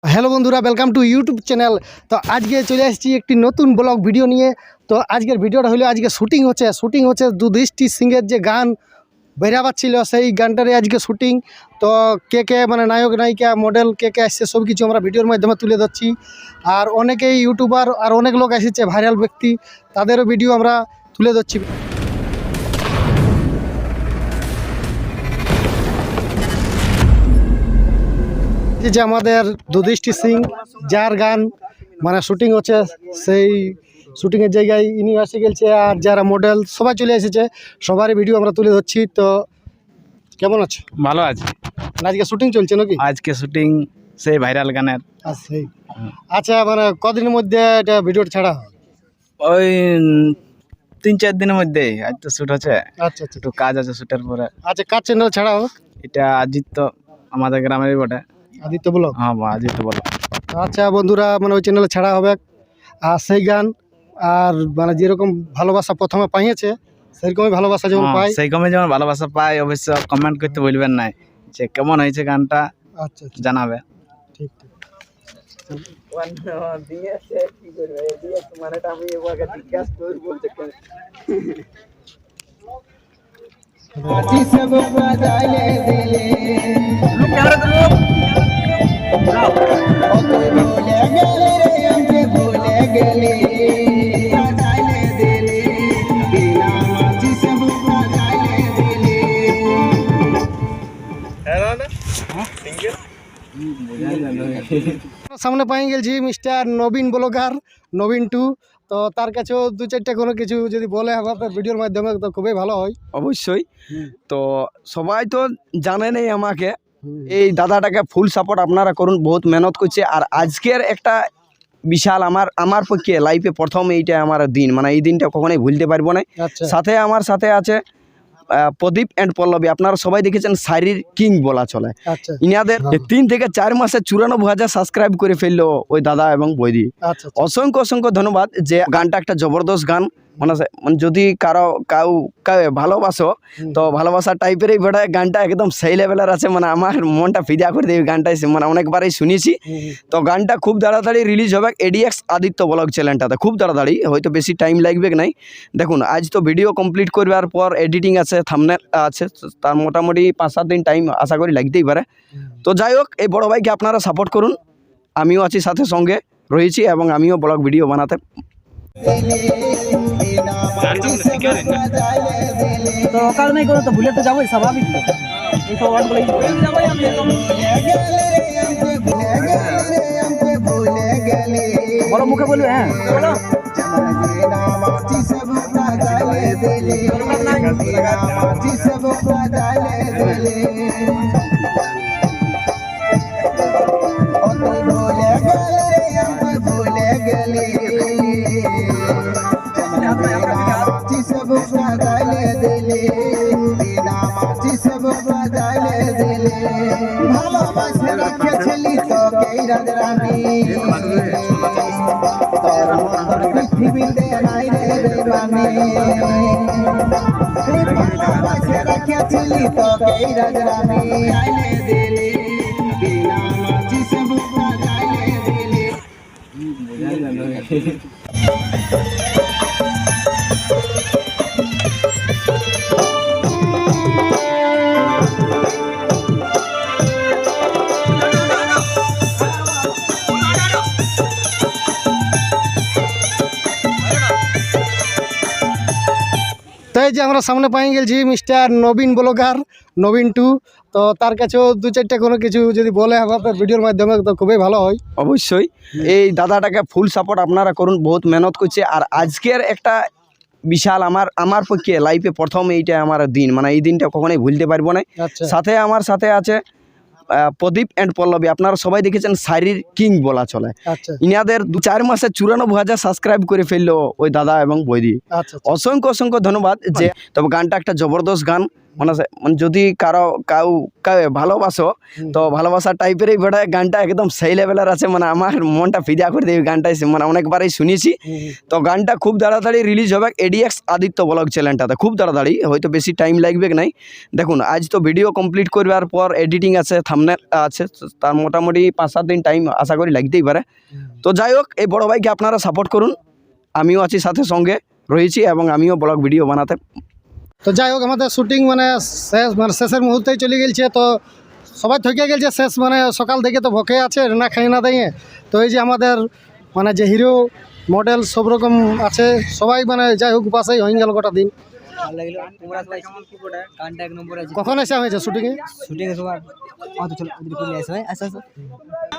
Hello বন্ধুরা, welcome to YouTube channel. তো আজকে চলে আসছি একটি নতুন ব্লগ ভিডিও নিয়ে। তো আজকের ভিডিওটা হলো আজকে শুটিং হচ্ছে যুধিষ্ঠির সিংয়ের যে গান বেরাবার ছিল সেই গানটারই আজকে শুটিং। তো কে মানে নায়ক নায়িকা মডেল কে আসছে সব কিছু আমরা ভিডিওর মাধ্যমে তুলে ধরছি। আর অনেকেই ইউটিউবার আর অনেক লোক এসেছে ভাইরাল ব্যক্তি, তাদেরও ভিডিও আমরা তুলে ধরছি। যে আমাদের যুধিষ্ঠির সিং যার গান মানে শুটিং হচ্ছে সেই শুটিংয়ের জায়গায় ইনি এসে গেছে, আর যারা মডেল সবাই চলে এসেছে, সবারই ভিডিও আমরা তুলে ধরছি। তো কেমন আছে? ভালো আছে। আজকে শুটিং চলছে নাকি? আজকে শুটিং সেই ভাইরাল গানের। আচ্ছা, মানে কদিনের মধ্যে এটা ভিডিওটা ছাড়া হয়? ওই 3-4 দিনের মধ্যে আজ তো শুট হচ্ছে। আচ্ছা, একটু কাজ আছে শুটের পরে। আচ্ছা, কার চ্যানেল ছাড়া হবে? এটা আদিত্য, আমাদের গ্রামেরই বটে। আদিত্য ব্লগ? হ্যাঁ, আদিত্য বলো। আচ্ছা বন্ধুরা, মানে ওই চ্যানেলে ছাড়া হবে। আর সেই গান আর মানে যেরকম ভালোবাসা প্রথমে পাইয়েছে সেরকমই ভালোবাসা যেমন পাই, সেইরকমই যেমন ভালোবাসা পাই। অবশ্য কমেন্ট করতে বলবেন না যে কেমন হয়েছে গানটা, আচ্ছা জানাবে। ঠিক। সামনে পাই গেছি মিস্টার নবীন ব্লগার, নবীন টু। তো তার কাছেও দু চারটা কোনো কিছু যদি বলে আপনার ভিডিওর মাধ্যমে তো খুবই ভালো হয়। অবশ্যই। তো সবাই তো জানেনই আমাকে, এই দাদাটাকে ফুল সাপোর্ট আপনারা করুন, বহুত মেহনত করছে। আর আজকের একটা বিশাল আমার পক্ষে লাইফে প্রথম এইটা আমার দিন, মানে এই দিনটা কখনোই ভুলতে পারবো না। আচ্ছা, সাথে আমার সাথে আছে প্রদীপ অ্যান্ড পল্লবী, আপনারা সবাই দেখেছেন শাড়ির কিং বলা চলে। আচ্ছা, ইনাদের 3 থেকে 4 মাসে 94,000 সাবস্ক্রাইব করে ফেললো ওই দাদা এবং বৈদি। আচ্ছা, অসংখ্য ধন্যবাদ। যে গানটা একটা জবরদস্ত গান, মানে যদি কাউ ভালোবাসো তো ভালোবাসা টাইপেরই বেটা গানটা একদম সেই লেভেলের আছে, মানে আমার মনটা ফিদা করে দেবে গানটাই, মানে অনেকবারই শুনেছি। তো গানটা খুব তাড়াতাড়ি রিলিজ হবে ADX আদিত্য ব্লগ চ্যানেলটাতে, খুব তাড়াতাড়ি, হয়তো বেশি টাইম লাগবে নাই। দেখুন আজ তো ভিডিও কমপ্লিট করবার পর এডিটিং আছে, থাম্বনেল আছে, তার মোটামুটি 5-7 দিন টাইম আশা করি লাগতেই পারে। তো যাই হোক, এই বড় ভাইকে আপনারা সাপোর্ট করুন, আমিও আছি সাথে সঙ্গে রয়েছি, এবং আমিও ব্লগ ভিডিও বানাতে। তো অকাল নাই করে তো ভুলে তো যাবোই, স্বাভাবিক। এই সব ওয়ার্ড বলে বলো, মুখে বলবে। হ্যাঁ বলো। পৃথিবীতে নাই রে বেমানি, রাখিয়াছিলি তোকে রাজরানী, আইলে দিলি বিনা মাঝি সব বাজাইলে দিলি। তাই যে আমরা সামনে পাই গেছি মিস্টার নবীন ব্লগার, নবীন টু। তো তার কাছেও দু চারটা কোনো কিছু যদি বলে আপনার ভিডিওর মাধ্যমে তো খুবই ভালো হয়। অবশ্যই। এই দাদাটাকে ফুল সাপোর্ট আপনারা করুন, বহুত মেহনত করছে। আর আজকের একটা বিশাল আমার পক্ষে লাইফে প্রথম এইটা আমার দিন, মানে এই দিনটা কখনোই ভুলতে পারবো না। আচ্ছা, সাথে আমার সাথে আছে প্রদীপ অ্যান্ড পল্লবী, আপনারা সবাই দেখেছেন শাড়ির কিং বলা চলে। আচ্ছা, ইনাদের 4 মাসে 94,000 সাবস্ক্রাইব করে ফেললো ওই দাদা এবং বৈদি। আচ্ছা, অসংখ্য ধন্যবাদ। যে তবে গানটা একটা জবরদস্ত গান, মানে যদি কাউ ভালোবাসো তো ভালোবাসার টাইপের এই বেটা গানটা একদম সেই লেভেলের আছে, মানে আমার মনটা ফিদা করে দেবে গানটাই, মানে অনেকবারই শুনেছি। তো গানটা খুব তাড়াতাড়ি রিলিজ হবে এডিএক্স আদিত্য ব্লগ চ্যানেলটাতে, খুব তাড়াতাড়ি, হয়তো বেশি টাইম লাগবে নাই। দেখুন আজ তো ভিডিও কমপ্লিট করবার পর এডিটিং আছে, থাম্বনেল আছে, তার মোটামুটি 5-7 দিন টাইম আশা করি লাগতেই পারে। তো যাই হোক, এই বড় ভাইকে আপনারা সাপোর্ট করুন, আমিও আছি সাথে সঙ্গে রয়েছি এবং আমিও ব্লগ ভিডিও বানাতে। তো যাই হোক, আমাদের শুটিং মানে শেষের মুহূর্তেই চলে গেছে। তো সবাই থকে গেছে শেষ, মানে সকাল থেকে তো ভকে আছে, না খাই না দিয়ে। তো এই যে আমাদের মানে যে হিরো মডেল সব রকম আছে, সবাই মানে যাই হোক উপাসেই হয়ে গেল গোটা দিন। ভালো লাগলো, তোমরা সবাই গানটা 1 নম্বর আছে। কখন এসে হয়েছে শুটিংয়ে? শুটিং এ সবার চলো ওদিকে চলে আসে ভাই, আচ্ছা আচ্ছা।